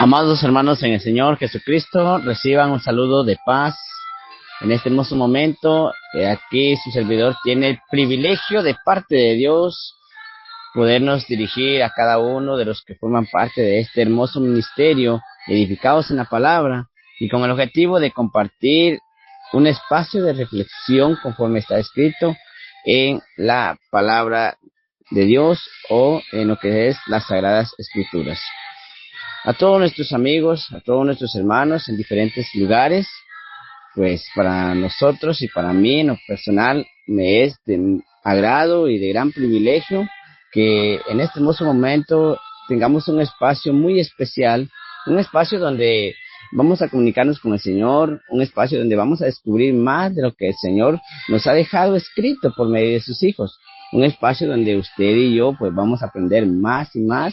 Amados hermanos en el Señor Jesucristo, reciban un saludo de paz en este hermoso momento. Aquí su servidor tiene el privilegio de parte de Dios podernos dirigir a cada uno de los que forman parte de este hermoso ministerio, edificados en la palabra y con el objetivo de compartir un espacio de reflexión conforme está escrito en la palabra de Dios o en lo que es las Sagradas Escrituras. A todos nuestros amigos, a todos nuestros hermanos en diferentes lugares, pues para nosotros y para mí en lo personal me es de agrado y de gran privilegio que en este hermoso momento tengamos un espacio muy especial, un espacio donde vamos a comunicarnos con el Señor, un espacio donde vamos a descubrir más de lo que el Señor nos ha dejado escrito por medio de sus hijos, un espacio donde usted y yo pues vamos a aprender más y más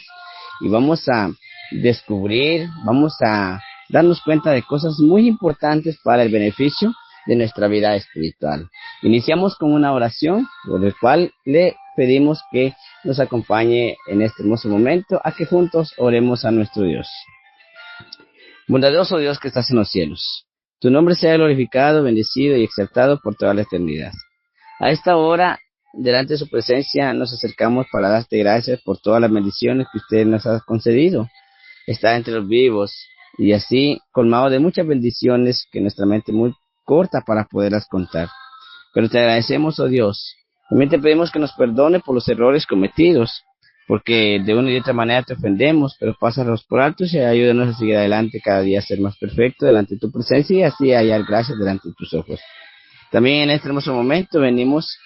y vamos a descubrir, vamos a darnos cuenta de cosas muy importantes para el beneficio de nuestra vida espiritual. Iniciamos con una oración, por la cual le pedimos que nos acompañe en este hermoso momento a que juntos oremos a nuestro Dios. Bondadoso Dios que estás en los cielos, tu nombre sea glorificado, bendecido y exaltado por toda la eternidad. A esta hora, delante de su presencia, nos acercamos para darte gracias por todas las bendiciones que usted nos ha concedido. Estar entre los vivos y así colmado de muchas bendiciones que nuestra mente es muy corta para poderlas contar. Pero te agradecemos, oh Dios. También te pedimos que nos perdone por los errores cometidos, porque de una y otra manera te ofendemos, pero pásalos por alto y ayúdanos a seguir adelante cada día a ser más perfecto delante de tu presencia y así hallar gracias delante de tus ojos. También en este hermoso momento venimos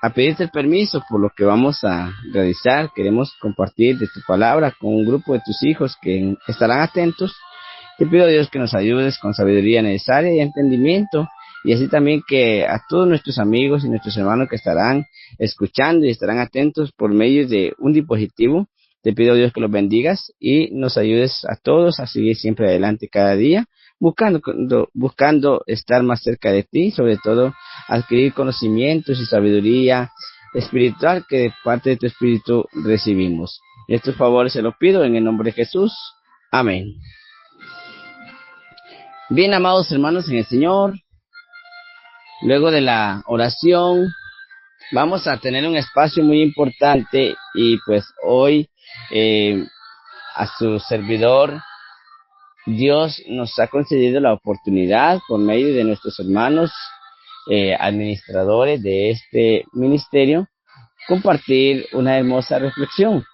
a pedirte el permiso por lo que vamos a realizar. Queremos compartir de tu palabra con un grupo de tus hijos que estarán atentos. Te pido, Dios, que nos ayudes con sabiduría necesaria y entendimiento, y así también que a todos nuestros amigos y nuestros hermanos que estarán escuchando y estarán atentos por medio de un dispositivo, te pido, Dios, que los bendigas y nos ayudes a todos a seguir siempre adelante cada día, buscando estar más cerca de ti, sobre todo adquirir conocimientos y sabiduría espiritual que de parte de tu Espíritu recibimos. Estos favores se los pido en el nombre de Jesús. Amén. Bien, amados hermanos en el Señor, luego de la oración vamos a tener un espacio muy importante y pues hoy a su servidor Dios nos ha concedido la oportunidad por medio de nuestros hermanos administradores de este ministerio compartir una hermosa reflexión.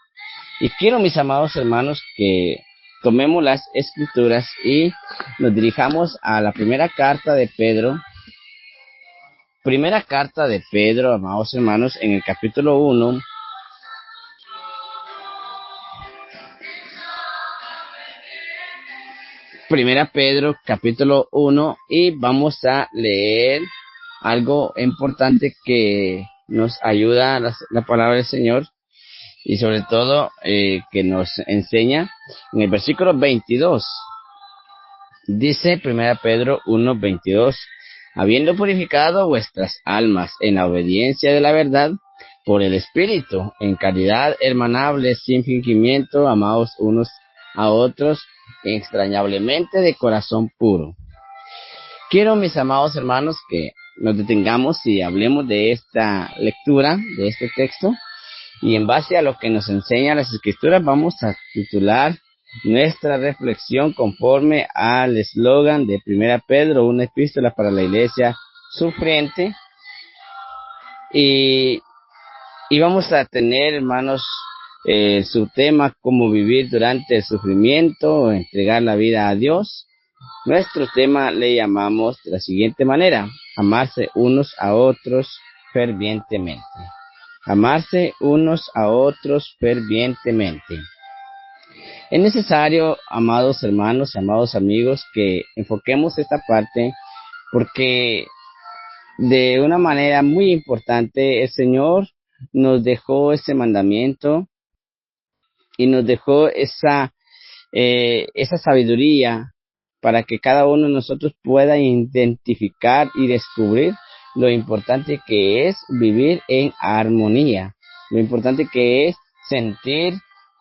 Y quiero, mis amados hermanos, que tomemos las escrituras y nos dirijamos a la primera carta de Pedro. Primera carta de Pedro, amados hermanos, en el capítulo 1. Primera Pedro, capítulo 1, y vamos a leer algo importante que nos ayuda la palabra del Señor y sobre todo que nos enseña en el versículo 22. Dice Primera Pedro 1:22, habiendo purificado vuestras almas en la obediencia de la verdad por el Espíritu, en caridad hermanable, sin fingimiento, amados unos a otros, extrañablemente de corazón puro. Quiero, mis amados hermanos, que nos detengamos y hablemos de esta lectura, de este texto, y en base a lo que nos enseña las Escrituras vamos a titular nuestra reflexión conforme al eslogan de Primera Pedro, una epístola para la iglesia sufriente, y vamos a tener, hermanos, su tema, cómo vivir durante el sufrimiento, entregar la vida a Dios. Nuestro tema le llamamos de la siguiente manera: amarse unos a otros fervientemente. Amarse unos a otros fervientemente. Es necesario, amados hermanos, amados amigos, que enfoquemos esta parte porque de una manera muy importante el Señor nos dejó ese mandamiento y nos dejó esa sabiduría para que cada uno de nosotros pueda identificar y descubrir lo importante que es vivir en armonía, lo importante que es sentir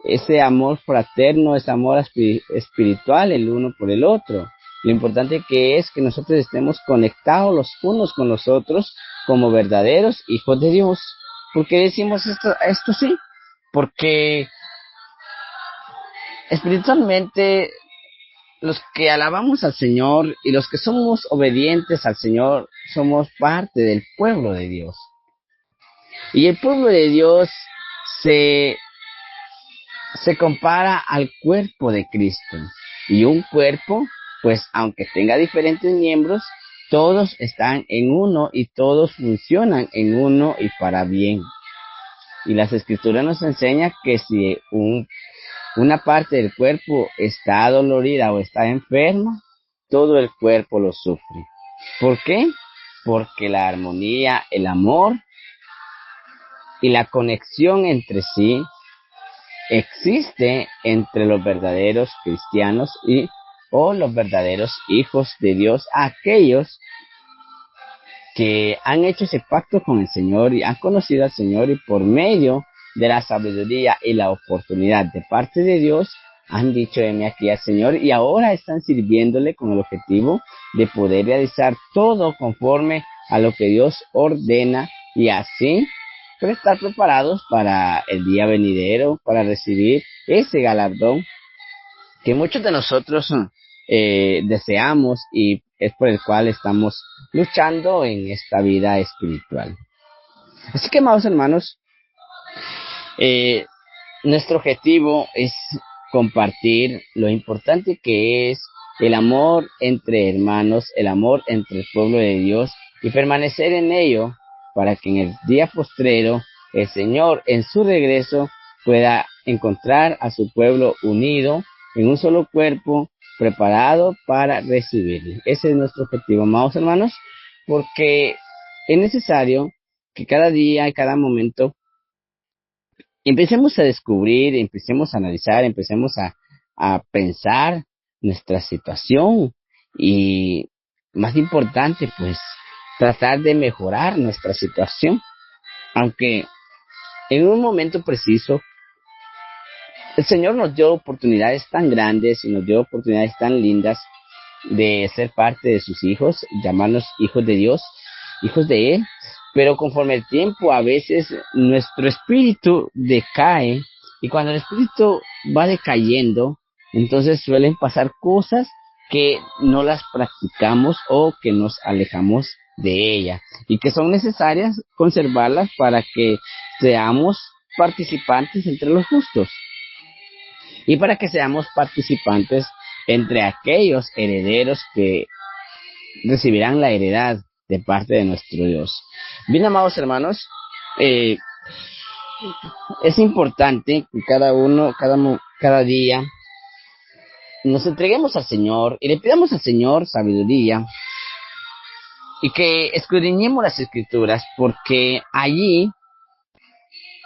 ese amor fraterno, ese amor espiritual el uno por el otro. Lo importante que es que nosotros estemos conectados los unos con los otros como verdaderos hijos de Dios. ¿Por qué decimos esto sí? Porque espiritualmente los que alabamos al Señor y los que somos obedientes al Señor somos parte del pueblo de Dios. Y el pueblo de Dios se compara al cuerpo de Cristo. Y un cuerpo, pues aunque tenga diferentes miembros, todos están en uno y todos funcionan en uno y para bien. Y las escrituras nos enseñan que si una parte del cuerpo está dolorida o está enferma, todo el cuerpo lo sufre. ¿Por qué? Porque la armonía, el amor y la conexión entre sí existe entre los verdaderos cristianos o los verdaderos hijos de Dios, aquellos que han hecho ese pacto con el Señor y han conocido al Señor y por medio de la sabiduría y la oportunidad de parte de Dios han dicho heme aquí al Señor y ahora están sirviéndole con el objetivo de poder realizar todo conforme a lo que Dios ordena y así estar preparados para el día venidero, para recibir ese galardón que muchos de nosotros deseamos y es por el cual estamos luchando en esta vida espiritual. Así que, amados hermanos, nuestro objetivo es compartir lo importante que es el amor entre hermanos, el amor entre el pueblo de Dios y permanecer en ello para que en el día postrero el Señor en su regreso pueda encontrar a su pueblo unido en un solo cuerpo, preparado para recibirle. Ese es nuestro objetivo, amados hermanos, porque es necesario que cada día y cada momento empecemos a descubrir, empecemos a analizar, empecemos a pensar nuestra situación y más importante, pues tratar de mejorar nuestra situación, aunque en un momento preciso el Señor nos dio oportunidades tan grandes y nos dio oportunidades tan lindas de ser parte de sus hijos, llamarnos hijos de Dios, hijos de Él, pero conforme el tiempo a veces nuestro espíritu decae y cuando el espíritu va decayendo, entonces suelen pasar cosas que no las practicamos o que nos alejamos de ella y que son necesarias conservarlas para que seamos participantes entre los justos y para que seamos participantes entre aquellos herederos que recibirán la heredad de parte de nuestro Dios. Bien, amados hermanos, es importante que cada día nos entreguemos al Señor y le pidamos al Señor sabiduría y que escudriñemos las Escrituras, porque allí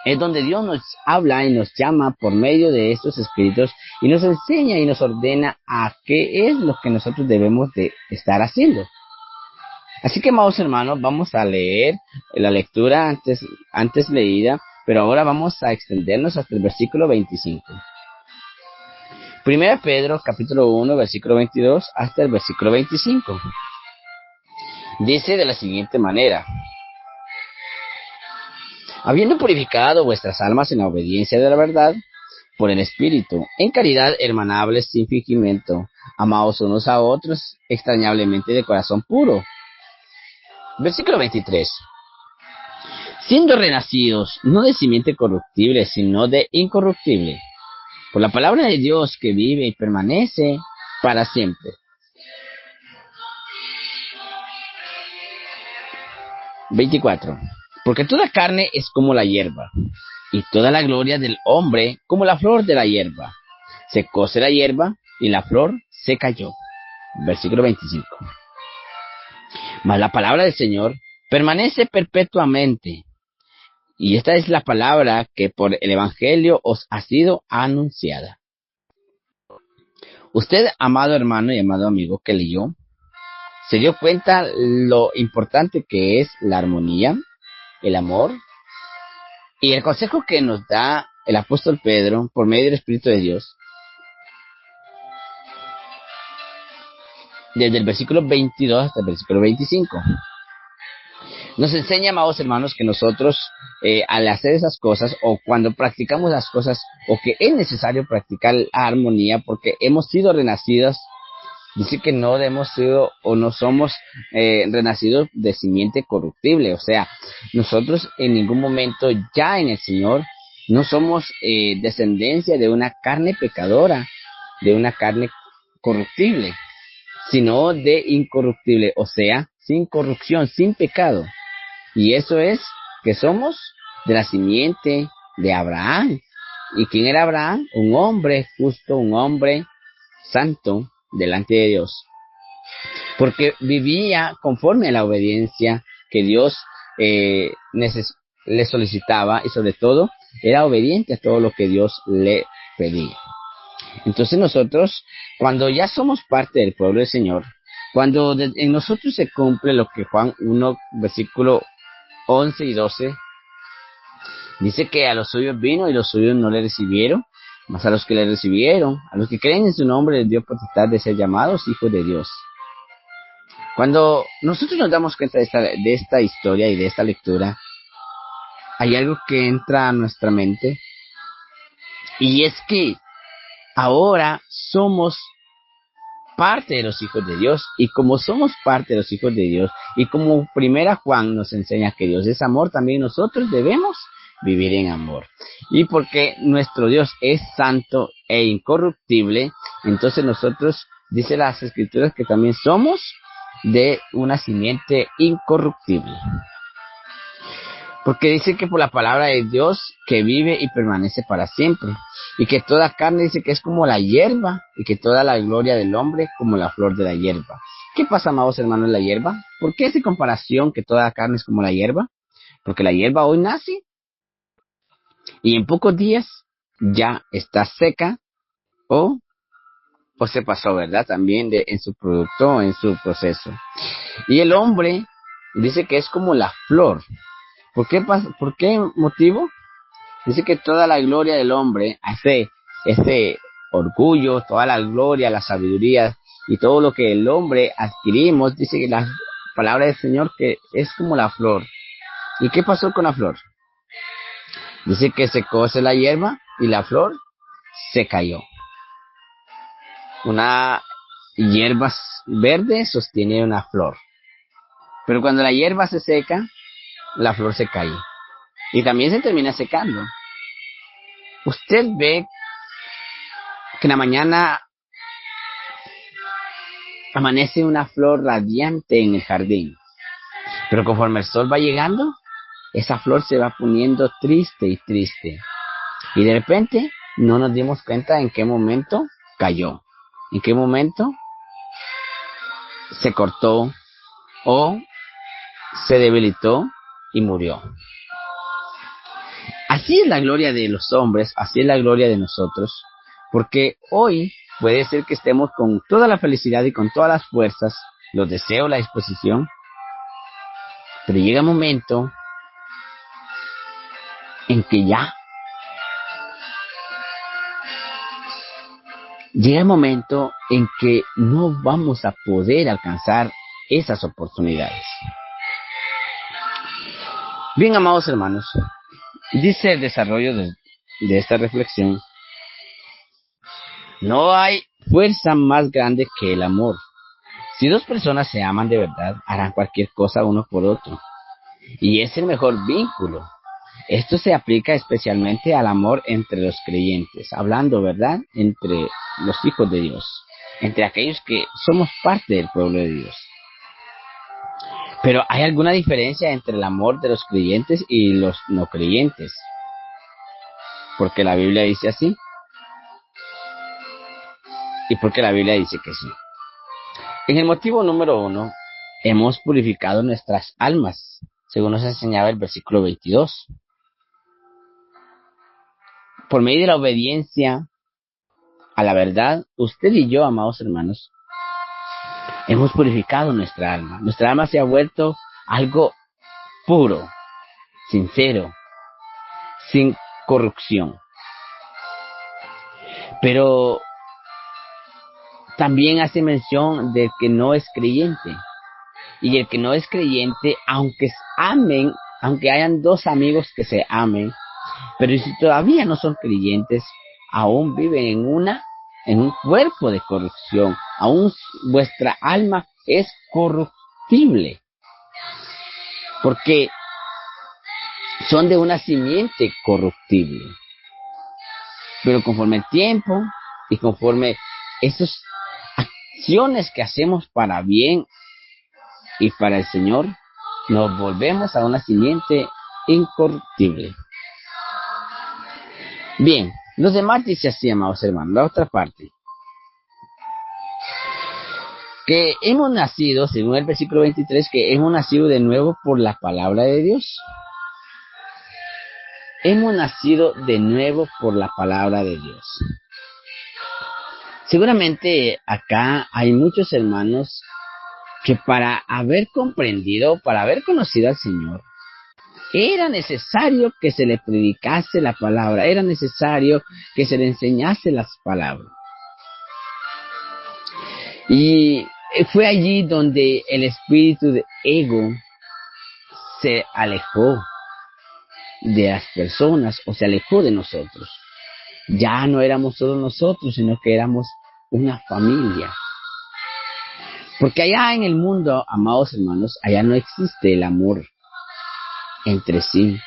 es donde Dios nos habla y nos llama por medio de estos escritos y nos enseña y nos ordena a qué es lo que nosotros debemos de estar haciendo. Así que, amados hermanos, vamos a leer la lectura antes leída, pero ahora vamos a extendernos hasta el versículo 25. Primera Pedro, capítulo 1, versículo 22 hasta el versículo 25. Dice de la siguiente manera: habiendo purificado vuestras almas en la obediencia de la verdad, por el Espíritu, en caridad hermanable sin fingimiento, amaos unos a otros extrañablemente de corazón puro. Versículo 23. Siendo renacidos, no de simiente corruptible, sino de incorruptible, por la palabra de Dios que vive y permanece para siempre. 24. Porque toda carne es como la hierba, y toda la gloria del hombre como la flor de la hierba. Se cose la hierba, y la flor se cayó. Versículo 25. Mas la palabra del Señor permanece perpetuamente. Y esta es la palabra que por el Evangelio os ha sido anunciada. Usted, amado hermano y amado amigo que leyó, se dio cuenta lo importante que es la armonía, el amor y el consejo que nos da el apóstol Pedro, por medio del Espíritu de Dios, desde el versículo 22 hasta el versículo 25. Nos enseña, amados hermanos, que nosotros al hacer esas cosas o cuando practicamos las cosas o que es necesario practicar la armonía porque hemos sido renacidos, dice que no hemos sido o no somos renacidos de simiente corruptible, o sea, nosotros en ningún momento ya en el Señor no somos descendencia de una carne pecadora, de una carne corruptible, sino de incorruptible, o sea, sin corrupción, sin pecado. Y eso es que somos de la simiente de Abraham. ¿Y quién era Abraham? Un hombre justo, un hombre santo delante de Dios. Porque vivía conforme a la obediencia que Dios le solicitaba y sobre todo era obediente a todo lo que Dios le pedía. Entonces nosotros, cuando ya somos parte del pueblo del Señor, cuando en nosotros se cumple lo que Juan 1, versículo 11 y 12, dice que a los suyos vino y los suyos no le recibieron, mas a los que le recibieron, a los que creen en su nombre, les dio potestad de ser llamados hijos de Dios. Cuando nosotros nos damos cuenta de esta historia y de esta lectura, hay algo que entra a nuestra mente, y es que ahora somos parte de los hijos de Dios, y como somos parte de los hijos de Dios, y como primera Juan nos enseña que Dios es amor, también nosotros debemos vivir en amor. Y porque nuestro Dios es santo e incorruptible, entonces nosotros, dice las Escrituras, que también somos de una simiente incorruptible. Porque dice que por la palabra de Dios que vive y permanece para siempre. Y que toda carne dice que es como la hierba. Y que toda la gloria del hombre como la flor de la hierba. ¿Qué pasa, amados hermanos, la hierba? ¿Por qué esa comparación que toda carne es como la hierba? Porque la hierba hoy nace y en pocos días ya está seca o se pasó, ¿verdad? También en su producto, en su proceso. Y el hombre dice que es como la flor. ¿Por qué motivo? Dice que toda la gloria del hombre, ese orgullo, toda la gloria, la sabiduría y todo lo que el hombre adquirimos, dice que la palabra del Señor que es como la flor. ¿Y qué pasó con la flor? Dice que secóse la hierba y la flor se cayó. Una hierba verde sostiene una flor. Pero cuando la hierba se seca, la flor se cae. Y también se termina secando. Usted ve que en la mañana amanece una flor radiante en el jardín. Pero conforme el sol va llegando, esa flor se va poniendo triste y triste. Y de repente no nos dimos cuenta en qué momento cayó. En qué momento se cortó o se debilitó y murió. Así es la gloria de los hombres, así es la gloria de nosotros, porque hoy puede ser que estemos con toda la felicidad y con todas las fuerzas, los deseos, la disposición, pero llega un momento en que llega el momento en que no vamos a poder alcanzar esas oportunidades. Bien, amados hermanos, dice el desarrollo de esta reflexión: no hay fuerza más grande que el amor. Si dos personas se aman de verdad, harán cualquier cosa uno por otro. Y es el mejor vínculo. Esto se aplica especialmente al amor entre los creyentes, hablando, ¿verdad?, entre los hijos de Dios, entre aquellos que somos parte del pueblo de Dios. Pero ¿hay alguna diferencia entre el amor de los creyentes y los no creyentes? Porque la Biblia dice así. ¿Y porque la Biblia dice que sí? En el motivo número 1, hemos purificado nuestras almas, según nos enseñaba el versículo 22. Por medio de la obediencia a la verdad, usted y yo, amados hermanos, hemos purificado nuestra alma. Nuestra alma se ha vuelto algo puro, sincero, sin corrupción. Pero también hace mención de que no es creyente. Y el que no es creyente, aunque amen, aunque hayan dos amigos que se amen, pero si todavía no son creyentes, aún viven en un cuerpo de corrupción. Aún vuestra alma es corruptible, porque son de una simiente corruptible. Pero conforme el tiempo y conforme esas acciones que hacemos para bien y para el Señor, nos volvemos a una simiente incorruptible. Bien, los demás dice así, amados hermanos, la otra parte. Que hemos nacido, según el versículo 23, que hemos nacido de nuevo por la palabra de Dios. Hemos nacido de nuevo por la palabra de Dios. Seguramente acá hay muchos hermanos que para haber comprendido, para haber conocido al Señor, era necesario que se le predicase la palabra, era necesario que se le enseñase las palabras. Y fue allí donde el espíritu de ego se alejó de las personas o se alejó de nosotros. Ya no éramos solo nosotros, sino que éramos una familia. Porque allá en el mundo, amados hermanos, allá no existe el amor entre sí.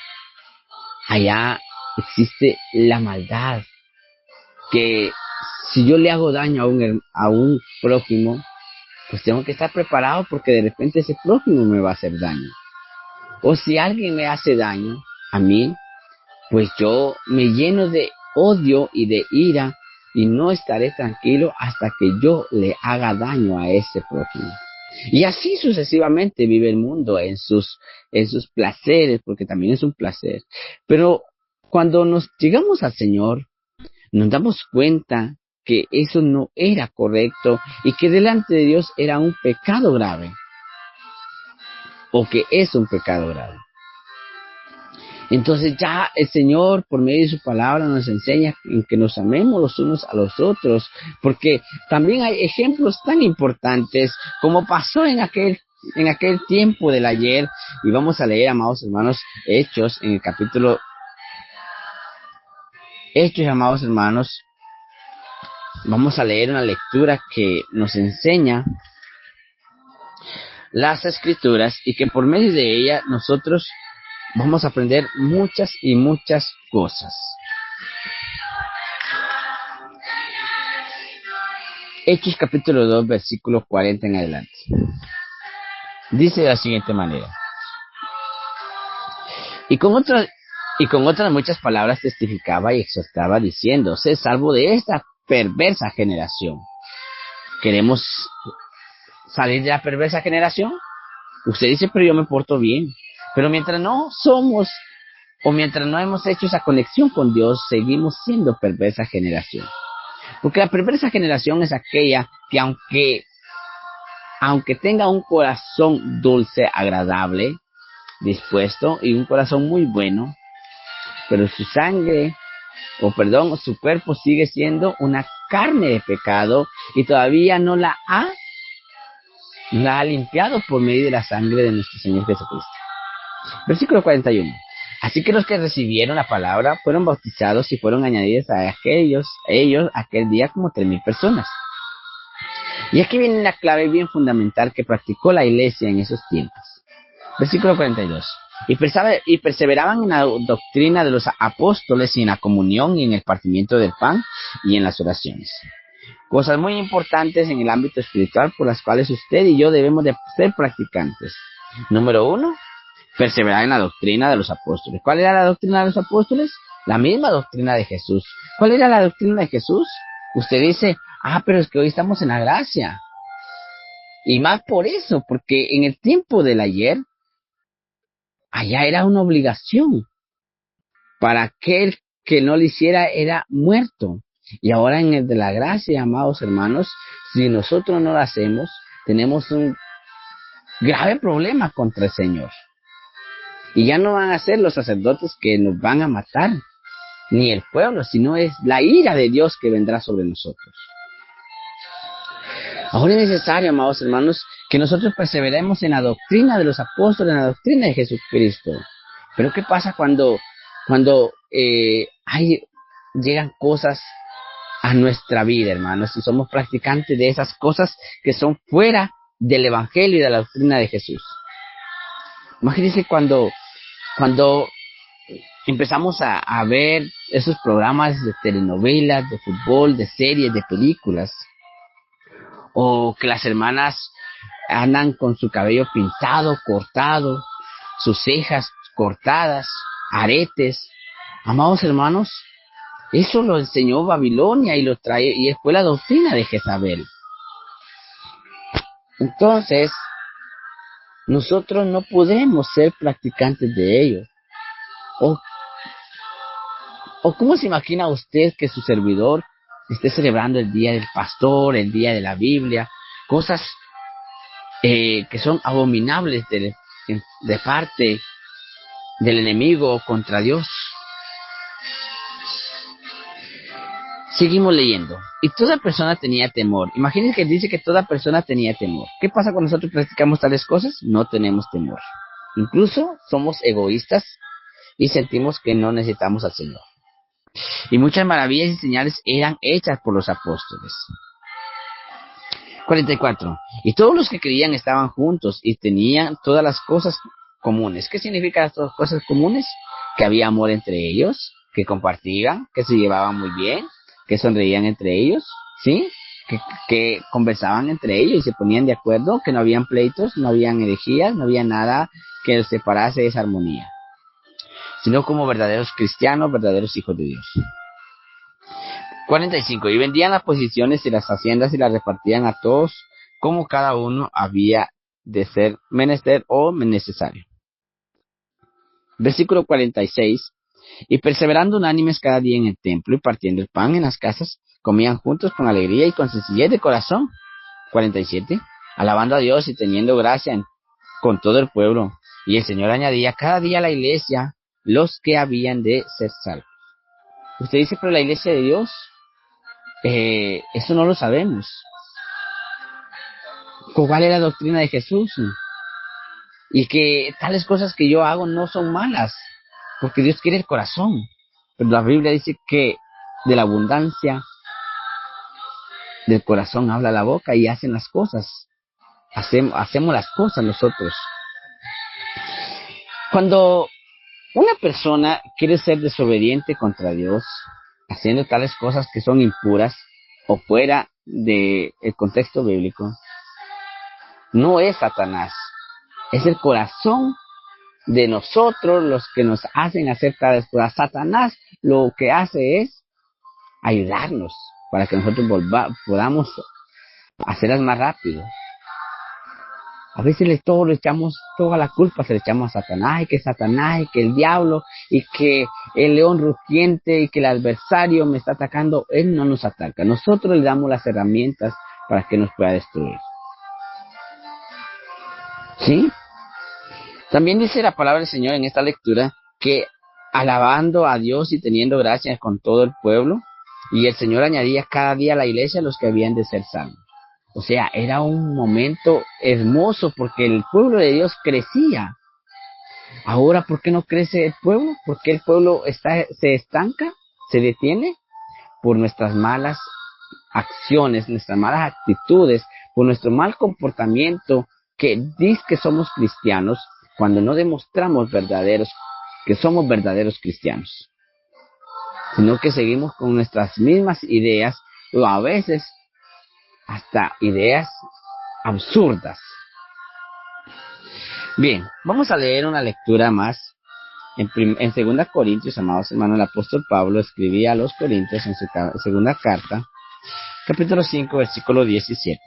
Allá existe la maldad. Que si yo le hago daño a un prójimo, pues tengo que estar preparado porque de repente ese prójimo me va a hacer daño. O si alguien me hace daño a mí, pues yo me lleno de odio y de ira y no estaré tranquilo hasta que yo le haga daño a ese prójimo. Y así sucesivamente vive el mundo en sus placeres, porque también es un placer. Pero cuando nos llegamos al Señor, nos damos cuenta que eso no era correcto y que delante de Dios era un pecado grave, o que es un pecado grave. Entonces ya el Señor, por medio de su palabra, nos enseña en que nos amemos los unos a los otros, porque también hay ejemplos tan importantes como pasó en aquel tiempo del ayer. Y vamos a leer, amados hermanos, Hechos, en el capítulo Hechos, amados hermanos. Vamos a leer una lectura que nos enseña las Escrituras y que por medio de ella nosotros vamos a aprender muchas y muchas cosas. Hechos capítulo 2, versículo 40 en adelante. Dice de la siguiente manera. Y con otras muchas palabras testificaba y exhortaba diciendo: sé salvo de esta perversa generación. ¿Queremos salir de la perversa generación? Usted dice, pero yo me porto bien. Pero mientras no somos, o mientras no hemos hecho esa conexión con Dios, seguimos siendo perversa generación. Porque la perversa generación es aquella que aunque tenga un corazón dulce, agradable, dispuesto, y un corazón muy bueno, pero su cuerpo sigue siendo una carne de pecado y todavía no la ha limpiado por medio de la sangre de nuestro Señor Jesucristo. Versículo 41. Así que los que recibieron la palabra fueron bautizados y fueron añadidos a ellos aquel día como 3,000 personas. Y aquí viene la clave bien fundamental que practicó la iglesia en esos tiempos. Versículo 42. Y perseveraban en la doctrina de los apóstoles y en la comunión y en el partimiento del pan y en las oraciones. Cosas muy importantes en el ámbito espiritual por las cuales usted y yo debemos de ser practicantes. Número 1, perseverar en la doctrina de los apóstoles. ¿Cuál era la doctrina de los apóstoles? La misma doctrina de Jesús. ¿Cuál era la doctrina de Jesús? Usted dice, pero es que hoy estamos en la gracia. Y más por eso, porque en el tiempo del ayer, allá era una obligación. Para aquel que no lo hiciera era muerto. Y ahora en el de la gracia, amados hermanos, si nosotros no lo hacemos, tenemos un grave problema contra el Señor. Y ya no van a ser los sacerdotes que nos van a matar, ni el pueblo, sino es la ira de Dios que vendrá sobre nosotros. Ahora es necesario, amados hermanos, que nosotros perseveremos en la doctrina de los apóstoles, en la doctrina de Jesucristo. Pero ¿qué pasa cuando llegan cosas a nuestra vida, hermanos, si somos practicantes de esas cosas que son fuera del Evangelio y de la doctrina de Jesús? Imagínense cuando empezamos a ver esos programas de telenovelas, de fútbol, de series, de películas, o que las hermanas andan con su cabello pintado, cortado, sus cejas cortadas, aretes. Amados hermanos, eso lo enseñó Babilonia y lo trae, y fue la doctrina de Jezabel. Entonces, nosotros no podemos ser practicantes de ello. ¿O cómo se imagina usted que su servidor esté celebrando el día del pastor, el día de la Biblia, cosas que son abominables de parte del enemigo contra Dios? Seguimos leyendo. Y toda persona tenía temor. Imagínense que dice que toda persona tenía temor. ¿Qué pasa cuando nosotros practicamos tales cosas? No tenemos temor. Incluso somos egoístas y sentimos que no necesitamos al Señor. Y muchas maravillas y señales eran hechas por los apóstoles. 44. Y todos los que creían estaban juntos y tenían todas las cosas comunes. ¿Qué significa las todas cosas comunes? Que había amor entre ellos, que compartían, que se llevaban muy bien, que sonreían entre ellos, ¿sí? Que conversaban entre ellos y se ponían de acuerdo, que no habían pleitos, no habían herejías, no había nada que los separase de esa armonía, sino como verdaderos cristianos, verdaderos hijos de Dios. 45. Y vendían las posiciones y las haciendas y las repartían a todos, como cada uno había de ser menester o necesario. Versículo 46. Y perseverando unánimes cada día en el templo y partiendo el pan en las casas, comían juntos con alegría y con sencillez de corazón. 47. Alabando a Dios y teniendo gracia con todo el pueblo. Y el Señor añadía cada día a la iglesia los que habían de ser salvos. Usted dice, pero la iglesia de Dios, eso no lo sabemos. ¿Cuál es la doctrina de Jesús? Y que tales cosas que yo hago no son malas, porque Dios quiere el corazón. Pero la Biblia dice que de la abundancia del corazón habla la boca y hacen las cosas. Hacemos las cosas nosotros. Cuando una persona quiere ser desobediente contra Dios, haciendo tales cosas que son impuras o fuera del contexto bíblico, no es Satanás, es el corazón de nosotros los que nos hacen hacer tales cosas. Satanás lo que hace es ayudarnos para que nosotros podamos hacerlas más rápido. A veces le echamos toda la culpa, se le echamos a Satanás, y que el diablo, y que el león rugiente, y que el adversario me está atacando. Él no nos ataca. Nosotros le damos las herramientas para que nos pueda destruir. ¿Sí? También dice la palabra del Señor en esta lectura que alabando a Dios y teniendo gracias con todo el pueblo, y el Señor añadía cada día a la iglesia los que habían de ser salvos. O sea, era un momento hermoso porque el pueblo de Dios crecía. Ahora, ¿por qué no crece el pueblo? ¿Por qué el pueblo se estanca? ¿Se detiene? Por nuestras malas acciones, nuestras malas actitudes, por nuestro mal comportamiento, que dice que somos cristianos, cuando no demostramos que somos verdaderos cristianos, sino que seguimos con nuestras mismas ideas, o a veces hasta ideas absurdas. Bien, vamos a leer una lectura más. En 2 Corintios, amados hermanos, el apóstol Pablo escribía a los Corintios en su segunda carta, capítulo 5, versículo 17.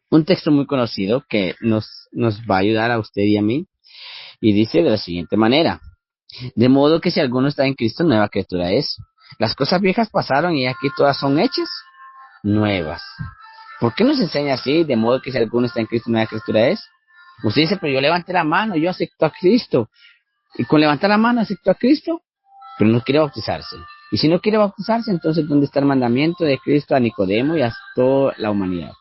Un texto muy conocido que nos va a ayudar a usted y a mí, y dice de la siguiente manera: de modo que si alguno está en Cristo, nueva criatura es. Las cosas viejas pasaron y aquí todas son hechas nuevas. ¿Por qué nos enseña así? De modo que si alguno está en Cristo, nueva criatura es. Usted dice, pero yo levanté la mano, yo acepto a Cristo. ¿Y con levantar la mano acepto a Cristo? pero no quiere bautizarse. Y si no quiere bautizarse, entonces ¿dónde está el mandamiento de Cristo a Nicodemo y a toda la humanidad?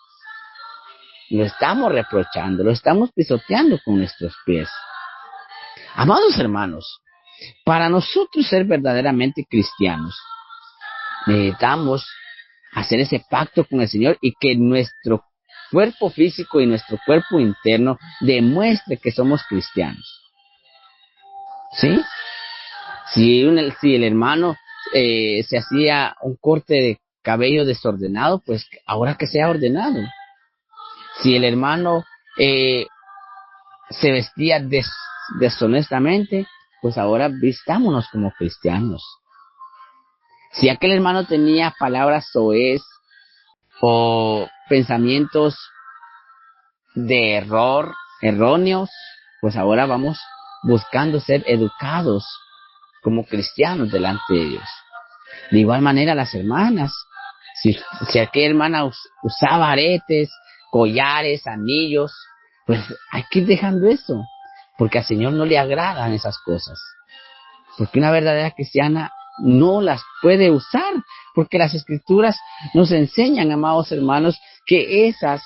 Lo estamos reprochando, lo estamos pisoteando con nuestros pies. Amados hermanos, para nosotros ser verdaderamente cristianos, necesitamos hacer ese pacto con el Señor y que nuestro cuerpo físico y nuestro cuerpo interno demuestre que somos cristianos. ¿Sí? Si el hermano se hacía un corte de cabello desordenado, pues ahora que sea ordenado. Si el hermano se vestía deshonestamente, pues ahora vistámonos como cristianos. Si aquel hermano tenía palabras soez o pensamientos de erróneos, pues ahora vamos buscando ser educados como cristianos delante de Dios. De igual manera las hermanas, si aquella hermana usaba aretes, collares, anillos, pues hay que ir dejando eso, porque al Señor no le agradan esas cosas. Porque una verdadera cristiana no las puede usar, porque las Escrituras nos enseñan, amados hermanos, que esas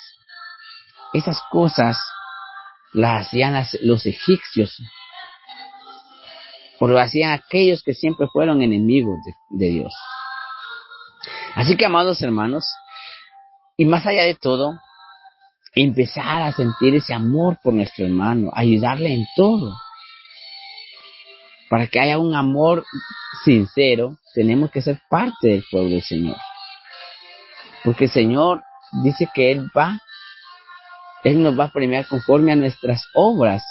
cosas las hacían los egipcios, o lo hacían aquellos que siempre fueron enemigos de Dios. Así que, amados hermanos, y más allá de todo, empezar a sentir ese amor por nuestro hermano, ayudarle en todo. Para que haya un amor sincero, tenemos que ser parte del pueblo del Señor. Porque el Señor dice que Él nos va a premiar conforme a nuestras obras.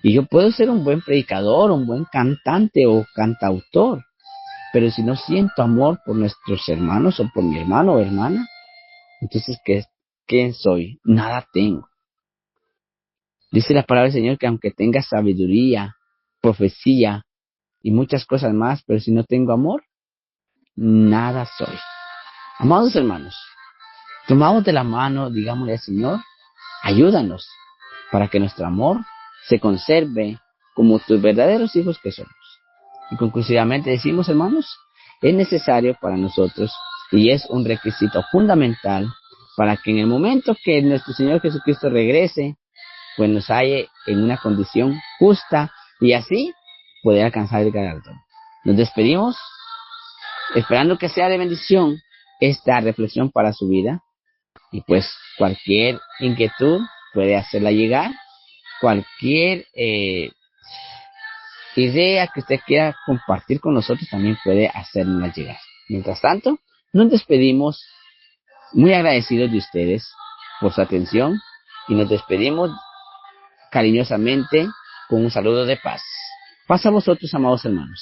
Y yo puedo ser un buen predicador, un buen cantante o cantautor, pero si no siento amor por nuestros hermanos o por mi hermano o hermana, entonces ¿quién soy? Nada tengo. Dice la palabra del Señor que aunque tenga sabiduría, profecía y muchas cosas más, pero si no tengo amor, nada soy. Amados hermanos, tomamos de la mano, digámosle al Señor, ayúdanos para que nuestro amor se conserve como tus verdaderos hijos que somos. Y conclusivamente decimos, hermanos, es necesario para nosotros y es un requisito fundamental para que en el momento que nuestro Señor Jesucristo regrese, pues nos halle en una condición justa y así poder alcanzar el galardón. Nos despedimos esperando que sea de bendición esta reflexión para su vida y pues cualquier inquietud puede hacerla llegar, cualquier idea que usted quiera compartir con nosotros también puede hacerla llegar. Mientras tanto, nos despedimos muy agradecidos de ustedes por su atención y nos despedimos cariñosamente con un saludo de paz. Paz a vosotros, amados hermanos.